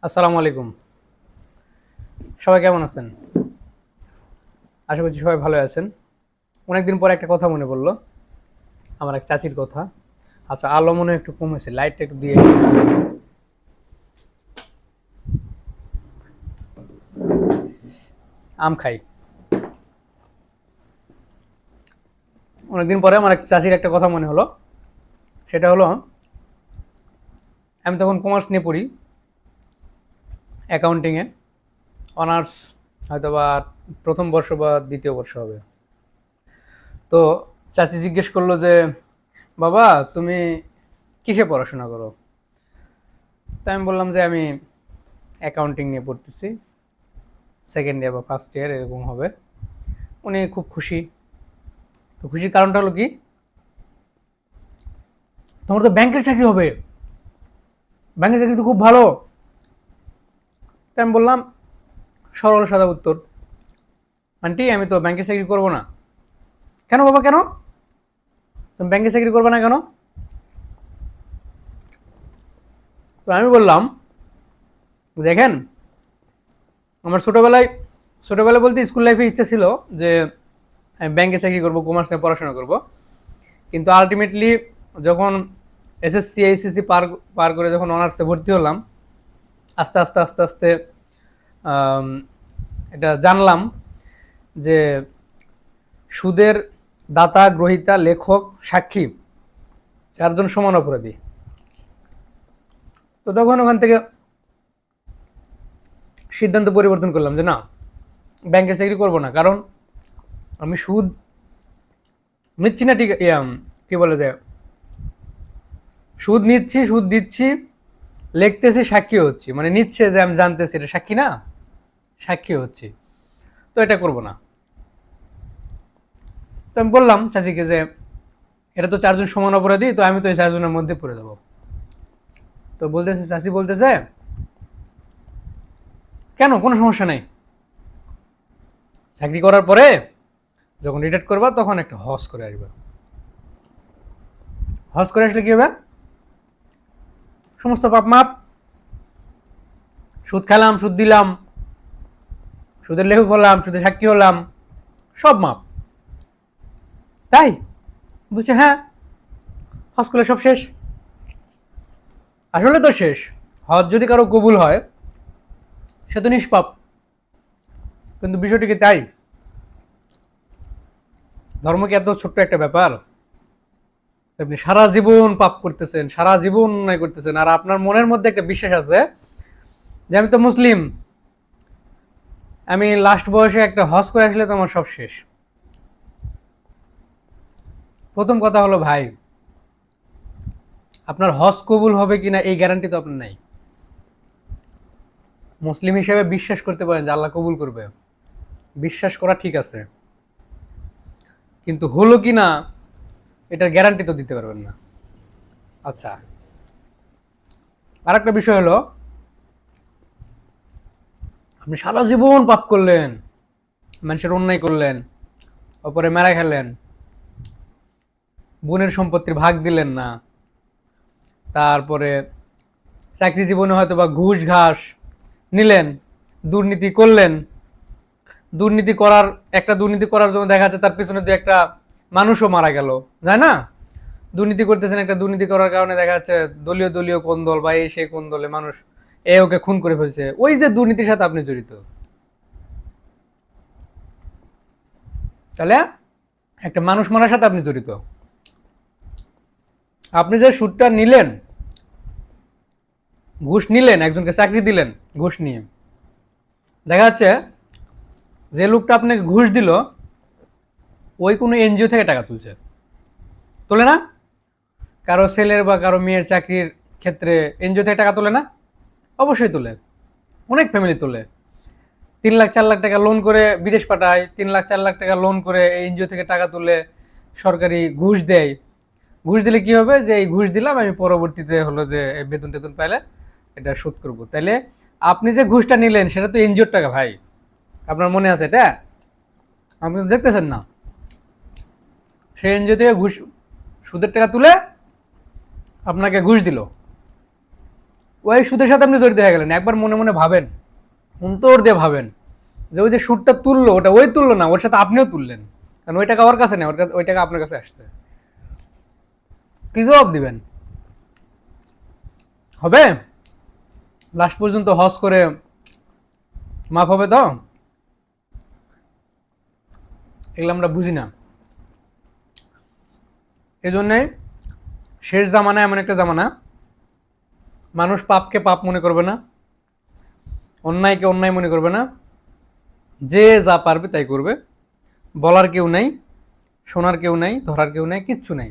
আসসালামু আলাইকুম। সবাই কেমন আছেন? আশা করছি সবাই ভালো আছেন। অনেকদিন পরে একটা কথা মনে পড়লো, আমার এক চাচির কথা। আচ্ছা, আলো মনে হয় একটু কমেছে, লাইটটা একটু দিয়ে এসো। আম খাই। অনেকদিন পরে আমার এক চাচির একটা কথা মনে হলো। সেটা হলো, আমি তখন কমার্স নিয়ে পড়ি, অ্যাকাউন্টিংয়ে অনার্স, হয়তো বা প্রথম বর্ষ বা দ্বিতীয় বর্ষ হবে। তো চাচি জিজ্ঞেস করলো যে, বাবা তুমি কিসে পড়াশোনা করো? তো আমি বললাম যে আমি অ্যাকাউন্টিং নিয়ে পড়তেছি, সেকেন্ড ইয়ার বা ফার্স্ট ইয়ার এরকম হবে। উনি খুব খুশি। তো খুশির কারণটা হলো কি, তোমার তো ব্যাংকের চাকরি হবে, ব্যাংকের চাকরি তো খুব ভালো। তাই আমি বললাম সরল সাদা উত্তর, আন্টি আমি তো ব্যাংকের চাকরি করবো না। কেন বাবা কেন? তুমি ব্যাংকের চাকরি করবে না কেন? তো আমি বললাম, দেখেন, আমার ছোটবেলায় বলতে স্কুল লাইফে ইচ্ছা ছিল যে আমি ব্যাংকে চাকরি করবো, কমার্সে পড়াশোনা করব। কিন্তু আলটিমেটলি যখন এসএসসি এইচএসসি পার পার করে যখন অনার্সে ভর্তি হলাম, আস্তে আস্তে আস্তে আস্তে আম, এটা জানলাম যে সুদের দাতা, গ্রহীতা, লেখক, সাক্ষী চারজন সমান অপরাধী। তো তখন ওখান থেকে সিদ্ধান্ত পরিবর্তন করলাম যে না, ব্যাংকের চাকরি করবো না। কারণ আমি সুদ নিচ্ছি না, ঠিক কি বলে যে সুদ নিচ্ছি, সুদ দিচ্ছি, লিখতেছি, সাক্ষী হচ্ছি, মানে নিচ্ছে যে আমি জানতেছি এটা সাক্ষী না, সাক্ষী হচ্ছি। তো এটা করব না। তো আমি বললাম চাচিকে যে এটা তো চারজন সমান অপরাধী, তো আমি তো এই চারজনের মধ্যে পড়ে যাবো। তো বলতেছে, চাচি বলতেছে কেন, কোনো সমস্যা নেই, চাকরি করার পরে যখন রিটায়ার করবা তখন একটা হজ করে আসবে। হজ করে আসলে কি হবে, সমস্ত পাপ মাপ, সুদ খেলাম, সুদ দিলাম, সুদের লেখক হলাম, সুদের সাক্ষী হলাম, সব মাপ। তাই বলছে হ্যাঁ, হজ করলে সব শেষ। আসলে তো শেষ। হজ যদি কারো কবুল হয় সে তো নিষ্পাপ। কিন্তু বিষয়টি কি তাই? ধর্ম কি এত ছোট্ট একটা ব্যাপার? আপনি সারা জীবন পাপ করতেছেন, সারা জীবন অন্যায় করতেছেন, আর আপনার মনের মধ্যে একটা বিশ্বাস আছে যে আমি তো মুসলিম, আমি লাস্ট বয়সে একটা হজ করে আসলে তো আমার সব শেষ। প্রথম কথা হলো ভাই, আপনার হজ কবুল হবে কিনা এই গ্যারান্টি তো আপনার নাই। মুসলিম হিসেবে বিশ্বাস করতে পারেন যে আল্লাহ কবুল করবে, বিশ্বাস করা ঠিক আছে, কিন্তু হলো কিনা এটার গ্যারান্টি তো দিতে পারবেন না। আচ্ছা, আর একটা বিষয় হলো, আপনি সারা জীবন পাপ করলেন, মানুষের অন্যায় করলেন, অপরে মেরা খেলেন, বোনের সম্পত্তির ভাগ দিলেন না, তারপরে চাকরি জীবনে হয়তো বা ঘুষ ঘাস নিলেন, দুর্নীতি করলেন। দুর্নীতি করার জন্য দেখা যাচ্ছে তার পিছনে দু একটা মানুষও মারা গেল, যায় না? দুর্নীতি করতেছেন, একটা দুর্নীতি করার কারণে দেখা যাচ্ছে দলীয় দলীয় কোন দল বা এই সেই কোন দলে মানুষ এ ওকে খুন করে ফেলছে, ওই যে দুর্নীতির সাথে আপনি জড়িত। তাহলে একটা মানুষ মারার সাথে আপনি জড়িত। আপনি যে সুদটা নিলেন, ঘুষ নিলেন, একজনকে চাকরি দিলেন ঘুষ নিয়ে, দেখা যাচ্ছে যে লোকটা আপনাকে ঘুষ দিল ওই কোনো এনজিও থেকে টাকা তুলছে, তোলে না? কারো ছেলের বা কারো মেয়ের চাকরির ক্ষেত্রে এনজিও থেকে টাকা তোলে না? অবশ্যই তোলে, অনেক ফ্যামিলি তোলে। 3 লাখ 4 লাখ টাকা লোন করে বিদেশ পাঠায়, 3 লাখ 4 লাখ টাকা লোন করে এনজিও থেকে টাকা তুলে সরকারি ঘুষ দেয়। ঘুষ দিলে কি হবে, যে এই ঘুষ দিলাম আমি পরবর্তীতে হলো যে বেতন টেতন পাইলে এটা শোধ করবো। তাইলে আপনি যে ঘুষটা নিলেন সেটা তো এনজিওর টাকা ভাই, আপনার মনে আছে এটা? আপনি তো দেখতেছেন না, সেই এনজিও থেকে ঘুষ, সুদের টাকা তুলে আপনাকে ঘুষ দিল। ওই সুদের সাথে আপনি জড়িত হয়ে গেলেন। একবার মনে মনে ভাবেন, অন্তর দিয়ে ভাবেন যে ওই যে সুদটা তুললো, ওটা ওই তুললো না, ওর সাথে আপনিও তুললেন, কারণ ওই টাকা ওর কাছে নেই, ওই টাকা আপনার কাছে আসছে। কি জবাব দিবেন? হবে? লাস্ট পর্যন্ত হজ করে মাফ হবে তো? এগুলো আমরা বুঝি না। এই জন্যে শেষ জামানা এমন একটা জামানা, মানুষ পাপকে পাপ মনে করবে না, অন্যায়কে অন্যায় মনে করবে না, যে যা পারবে তাই করবে। বলার কেউ নাই, শোনার কেউ নাই, ধরার কেউ নাই, কিচ্ছু নাই।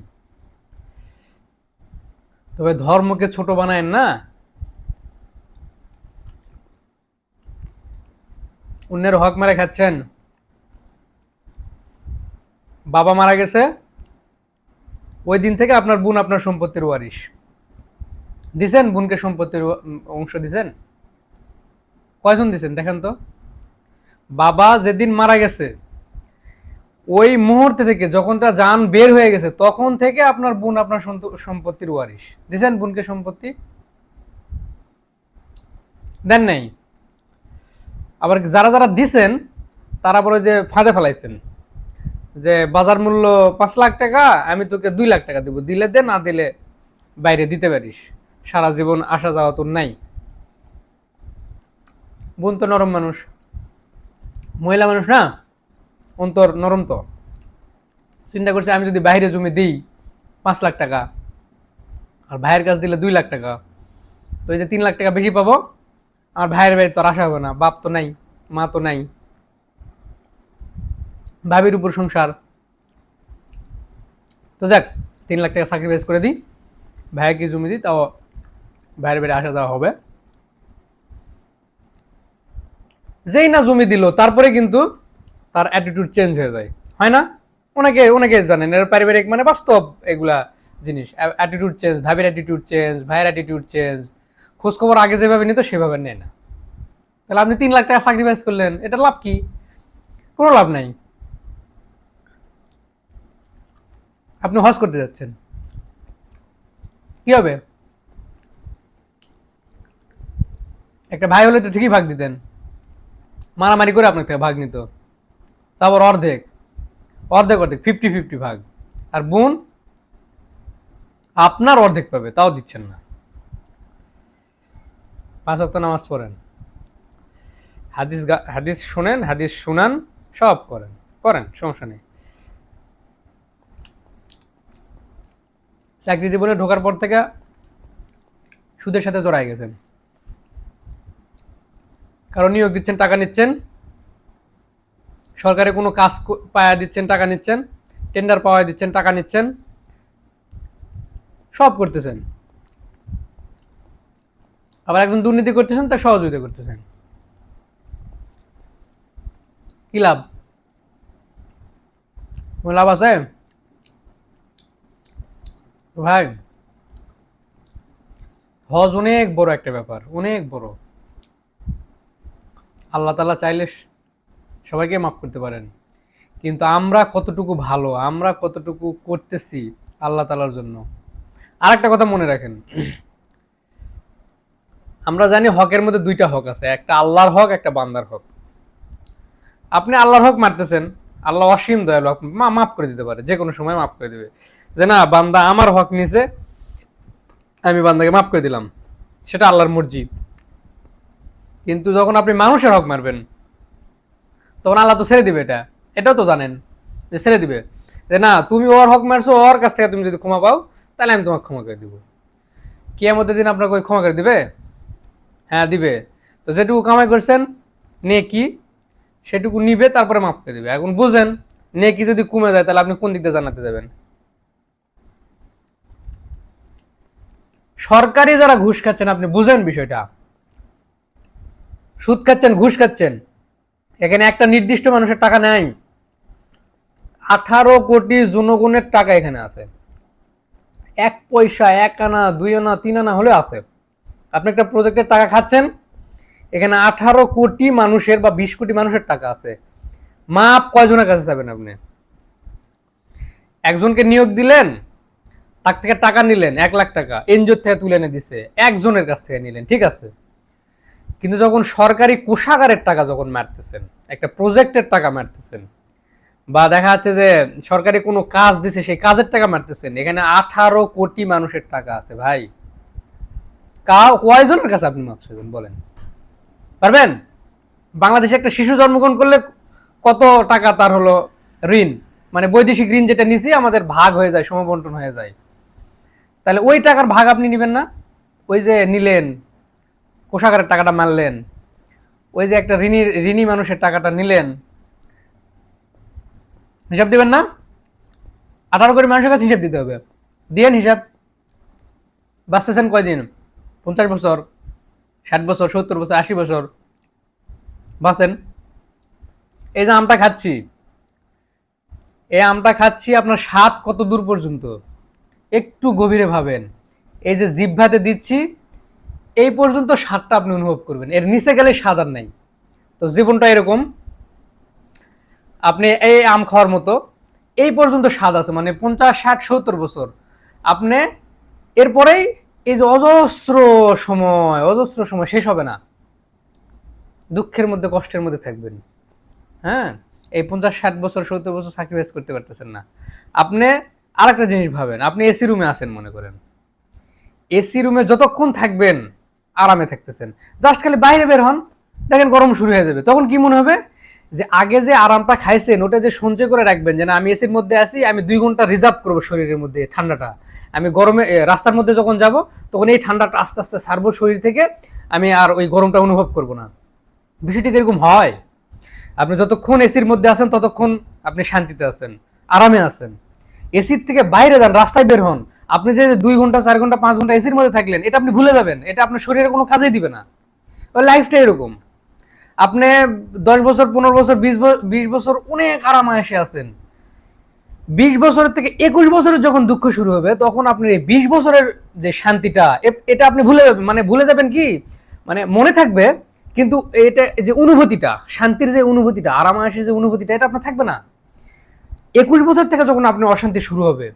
তবে ধর্মকে ছোট বানায়েন না। অন্যের হক মারে খাচ্ছেন। বাবা মারা গেছে, ওই দিন থেকে আপনার বোন আপনার সম্পত্তির ওয়ারিশ। দিছেন বোনকে সম্পত্তির অংশ দিছেন? কয়জন দিছেন দেখেন তো? বাবা যেদিন মারা গেছে ওই মুহূর্তে থেকে, যখন তার জান বের হয়ে গেছে, তখন থেকে আপনার বোন আপনার সম্পত্তির ওয়ারিশ। দিছেন বোনকে সম্পত্তি? দেন নাই। আবার যারা যারা দিছেন তারা পরে যে ফাঁদে ফেলাইছেন যে বাজার মূল্য 5 লাখ টাকা, আমি তোকে 2 লাখ টাকা দিব, দিলে দে, না দিলে বাইরে দিতে পারিস, সারা জীবন আসা যাওয়া তোর নাই। বোন তো নরম মানুষ, মহিলা মানুষ না, অন্তর নরম। তো চিন্তা করছে আমি যদি বাইরে জমি দিই 5 লাখ টাকা, আর ভাইয়ের কাছ দিলে 2 লাখ টাকা, তো এই যে 3 লাখ টাকা বেশি পাবো, আমার ভাইয়ের বাড়ি তো আর আসা হবে না, বাপ তো নাই, মা তো নাই, ভাবির উপর সংসার। তো যাক, 3 লাখ টাকা স্যাক্রিফাইস করে দিই, ভাইকে জমি দিই, তাও ভাইয়ের বাড়ি আসা যাওয়া হবে। যেই না জমি দিল, তারপরে কিন্তু তার অ্যাটিটিউড চেঞ্জ হয়ে যায়, হয় না? অনেকে অনেকে জানেন, এর পারিবারিক মানে বাস্তব এগুলা জিনিস। অ্যাটিটিউড চেঞ্জ, ভাবির অ্যাটিটিউড চেঞ্জ, ভাইয়ের অ্যাটিটিউড চেঞ্জ, খোঁজখবর আগে যেভাবে নিত সেভাবে নেয় না। তাহলে আপনি 3 লাখ টাকা স্যাক্রিফাইস করলেন, এটা লাভ কি? কোনো লাভ নাই। আপনি হজ করতে যাচ্ছেন, কি হবে? একটা ভাই হলে তো ঠিকই ভাগ দিতেন, মারামারি করে আপনার থেকে ভাগ নিত, তারপর অর্ধেক অর্ধেক অর্ধেক 50-50 ভাগ। আর বোন আপনার অর্ধেক পাবে, তাও দিচ্ছেন না। 5 ওয়াক্ত নামাজ পড়েন, হাদিস হাদিস শোনেন, হাদিস শুনান, সব করেন, করেন, সমস্যা নেই। চাকরি জীবনে ঢোকার পর থেকে সুদের সাথে জড়াই গেছেন, কারণ নিয়োগ দিচ্ছেন, টাকা নিচ্ছেন, সরকারে কোনো কাজ পাওয়া দিচ্ছেন, টাকা নিচ্ছেন, টেন্ডার পাওয়া দিচ্ছেন, টাকা নিচ্ছেন, সব করতেছেন। আবার একজন দুর্নীতি করতেছেন, তার সহযোগিতা করতেছেন, কি লাভ? লাভ আছে ভাই? হজ অনেক বড় একটা ব্যাপার, অনেক বড়। আল্লাহ তাআলা চাইলে সবাইকে মাফ করতে পারেন, কিন্তু আমরা কতটুকু ভালো, আমরা কতটুকু করতেছি আল্লাহ তাআলার জন্য। আর একটা কথা মনে রাখেন, আমরা জানি হকের মধ্যে 2টা হক আছে, একটা আল্লাহর হক, একটা বান্দার হক। আপনি আল্লাহর হক মারতেছেন, আল্লাহ অসীম দয়ালু, মাফ করে দিতে পারে, যে কোনো সময় মাফ করে দিবে, যে না বান্দা আমার হক নিছে, আমি বান্দাকে মাফ করে দিলাম, সেটা আল্লাহর মর্জি। কিন্তু যখন আপনি মানুষের হক মারবেন, তখন আল্লাহ তো ছেড়ে দিবে, এটাও তো জানেন যে ছেড়ে দিবে, যে না তুমি ওর হক মারছো, ওর কাছ থেকে তুমি যদি ক্ষমা পাও তাহলে আমি তোমাকে ক্ষমা করে দিব। কিয়ামতের দিন আপনাকে ওই ক্ষমা করে দিবে? হ্যাঁ দিবে। তো যেটুকু কামাই করছেন নেকি, সেটুকু নিবে, তারপরে মাফ করে দিবে। এখন বুঝেন, নেকি যদি কমে যায় তাহলে আপনি কোন দিক দিয়ে জানাতে যাবেন? সরকারি যারা ঘুষ খাচ্ছেন, আপনি বুঝেন বিষয়টা, সুদ খাচ্ছেন, ঘুষ খাচ্ছেন, এখানে একটা নির্দিষ্ট মানুষের টাকা নেই, 18 কোটি জনগণের টাকা এখানে আছে। 1 পয়সা, 1 আনা, 2 আনা, 3 আনা হলে আছে। আপনি একটা প্রজেক্টের টাকা খাচ্ছেন, এখানে 18 কোটি মানুষের বা 20 কোটি মানুষের টাকা আছে। মাপ কয়জনের কাছে যাবেন আপনি? একজনকে নিয়োগ দিলেন, তার থেকে টাকা নিলেন 1 লাখ টাকা, এনজিওর থেকে তুলে এনে দিছে, একজনের কাছ থেকে নিলেন, ঠিক আছে। কিন্তু যখন সরকারি কোষাগারের টাকা যখন মারতেছেন, একটা প্রজেক্টের টাকা মারতেছেন, বা দেখা যাচ্ছে যে সরকারি কোনো কাজ দিছে সেই কাজের টাকা মারতেছেন, এখানে 18 কোটি মানুষের টাকা আছে ভাই। কয়জনের কাছে আপনি মাপছেন বলেন? পারবেন? বাংলাদেশে একটা শিশু জন্মগ্রহণ করলে কত টাকা তার হলো ঋণ, মানে বৈদেশিক ঋণ যেটা নিছি আমাদের ভাগ হয়ে যায়, সমবন্টন হয়ে যায়। তাহলে ওই টাকার ভাগ আপনি নেবেন না? ওই যে নিলেন, কোষাগারের টাকাটা মারলেন, ওই যে একটা ঋণী মানুষের টাকাটা নিলেন, হিসাব দিবেন না? 18 কোটি মানুষের কাছে হিসাব দিতে হবে, দিয়েন হিসাব। বাঁচতেছেন কয়দিন? 50 বছর, 60 বছর, 70 বছর, 80 বছর বাঁচেন। এই যে আমটা খাচ্ছি, এই আমটা খাচ্ছি, আপনার স্বাদ কত দূর পর্যন্ত একটু গভীরে ভাবেন। এই যে জিহ্বাতে দিচ্ছি, এই পর্যন্ত স্বাদটা আপনি অনুভব করবেন, এর নিচে গেলে স্বাদ আর নাই। তো জীবনটা এরকম, আপনি এই আম খাওয়ার মতো এই পর্যন্ত স্বাদ আছে, মানে 50, 60, 70 বছর আপনি, এরপরেই এই যে অজস্র সময় শেষ হবে না, দুঃখের মধ্যে কষ্টের মধ্যে থাকবেন। হ্যাঁ, এই 50, 60 বছর, 70 বছর স্যাক্রিফাইস করতে পারতেছেন না। আপনি আরেকটা জিনিস ভাবেন, আপনি এসি রুমে আছেন মনে করেন, এসি রুমে যতক্ষণ থাকবেন আরামে থাকতেছেন, জাস্ট খালি বাইরে বের হন, দেখেন গরম শুরু হয়ে যাবে, তখন কি মনে হবে যে আগে যে আরামটা খাইছেন ওটা যে সঞ্চয় করে রাখবেন, যে না আমি এসির মধ্যে আছি, আমি 2 ঘন্টা রিজার্ভ করবো শরীরের মধ্যে ঠান্ডাটা, আমি গরমে রাস্তার মধ্যে যখন যাব তখন এই ঠান্ডাটা আস্তে আস্তে ছাড়বো শরীর থেকে, আমি আর ওই গরমটা অনুভব করব না। বিষয়টি এরকম হয়। আপনি যতক্ষণ এসির মধ্যে আছেন ততক্ষণ আপনি শান্তিতে আছেন, আরামে আছেন। এসির থেকে বাইরে যান, রাস্তায় বের হন, আপনি যে 2 ঘন্টা, 4 ঘন্টা, 5 ঘন্টা এসির মধ্যে থাকলেন, এটা আপনি ভুলে যাবেন, এটা আপনার শরীরে কোনো কাজেই দিবে না। ওই লাইফটা এরকম, আপনি 10 বছর, 15 বছর, 20 বছর অনেক আরামে এসে আছেন, 20 বছরের থেকে 21 বছরের যখন দুঃখ শুরু হবে, তখন আপনি এই 20 বছরের যে শান্তিটা, এটা আপনি ভুলে যাবেন। মানে ভুলে যাবেন কি, মানে মনে থাকবে, কিন্তু এটা যে অনুভূতিটা, শান্তির যে অনুভূতিটা, আরামায়েশের যে অনুভূতিটা, এটা আপনার থাকবে না। 21 বছর থেকে যখন আপনি অশান্তি শুরু হবে,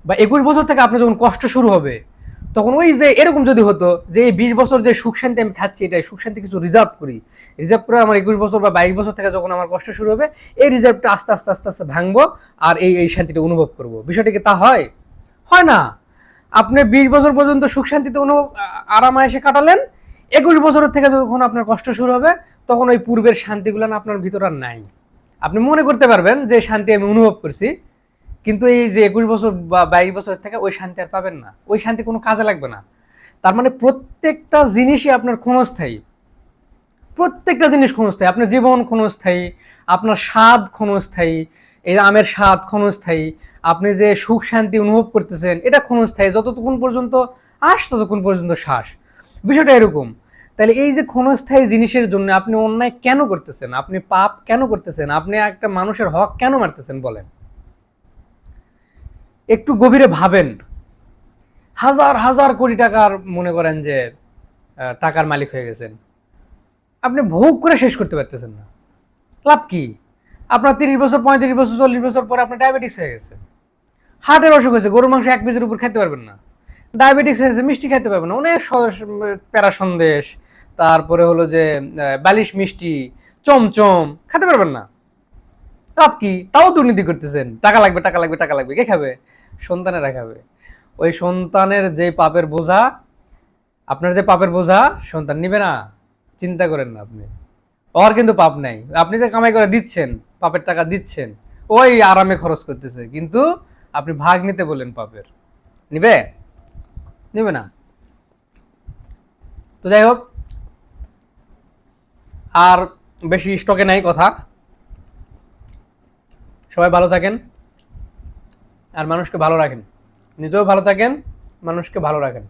বা 21 বছর থেকে আপনার যখন কষ্ট শুরু হবে, তখন ওই যে এরকম যদি হতো যে এই 20 বছর যে সুখ শান্তি আমি খাচ্ছি, এটা সুখ শান্তি কিছু রিজার্ভ করি, রিজার্ভ করে আমার 21 বছর বা 22 বছর থেকে যখন আমার কষ্ট শুরু হবে, এই রিজার্ভটা আস্তে আস্তে আস্তে আস্তে ভাঙবো, আর এই শান্তিটা অনুভব করব। বিষয়টা কি তা হয়? হয় না। আপনি 20 বছর পর্যন্ত সুখ শান্তিতে অনুভব, আরামায়েশে কাটালেন, 21 বছরের থেকে যখন আপনার কষ্ট শুরু হবে, তখন ওই পূর্বের শান্তিগুলো না আপনার ভিতর আর নাই। আপনি মনে করতে পারবেন যে শান্তি আমি অনুভব করছি, কিন্তু এই যে 21 বছর বা 22 বছর থেকে ওই শান্তি আর পাবেন না, ওই শান্তি কোনো কাজে লাগবে না। তার মানে প্রত্যেকটা জিনিসই আপনার ক্ষণস্থায়ী, প্রত্যেকটা জিনিস ক্ষণস্থায়ী, আপনার জীবন ক্ষণস্থায়ী, আপনার স্বাদ ক্ষণস্থায়ী, এই আমের স্বাদ ক্ষণস্থায়ী, আপনি যে সুখ শান্তি অনুভব করতেছেন এটা ক্ষণস্থায়ী, যতক্ষণ পর্যন্ত ততক্ষণ পর্যন্ত শ্বাস। বিষয়টা এরকম। তাহলে এই যে ক্ষণস্থায়ী জিনিসের জন্য আপনি অন্যায় কেন করতেছেন, আপনি পাপ কেন করতেছেন, আপনি একটা মানুষের হক কেন মারতেছেন বলেন? একটু গভীরে ভাবেন। হাজার হাজার কোটি টাকার মনে করেন যে টাকার মালিক হয়ে গেছেন, আপনি ভোগ করে শেষ করতে পারতেছেন না, লাভ কি? আপনার 30 বছর, 35 বছর, 40 বছর পরে আপনার ডায়াবেটিস হয়ে গেছে, হার্টের অসুখ হয়েছে, গরুর মাংস 1 কেজির উপর খেতে পারবেন না, ডায়াবেটিস হয়েছে, মিষ্টি খেতে পারবেন না, অনেক প্যারা সন্দেশ, তারপরে হলো যে বালিশ মিষ্টি, চমচম খেতে পারবেন না, লাভ কি? তাও দুর্নীতি করতেছেন, টাকা লাগবে, টাকা লাগবে, টাকা লাগবে, কে খাবে? সন্তানেরা খাবে। ওই সন্তানের যে পাপের বোঝা, আপনার যে পাপের বোঝা সন্তান নিবে না, চিন্তা করেন না আপনি। ওর কিন্তু পাপ নাই, আপনি যে কামাই করে দিচ্ছেন, পাপের টাকা দিচ্ছেন, ওই আরামে খরচ করতেছে, কিন্তু আপনি ভাগ নিতে বললেন পাপের, নিবে? নিবে না। তো যাই হোক, আর বেশি স্টকে নাই কথা। সবাই ভালো থাকেন আর মানুষকে ভালো রাখেন, নিজেও ভালো থাকেন, মানুষকে ভালো রাখেন।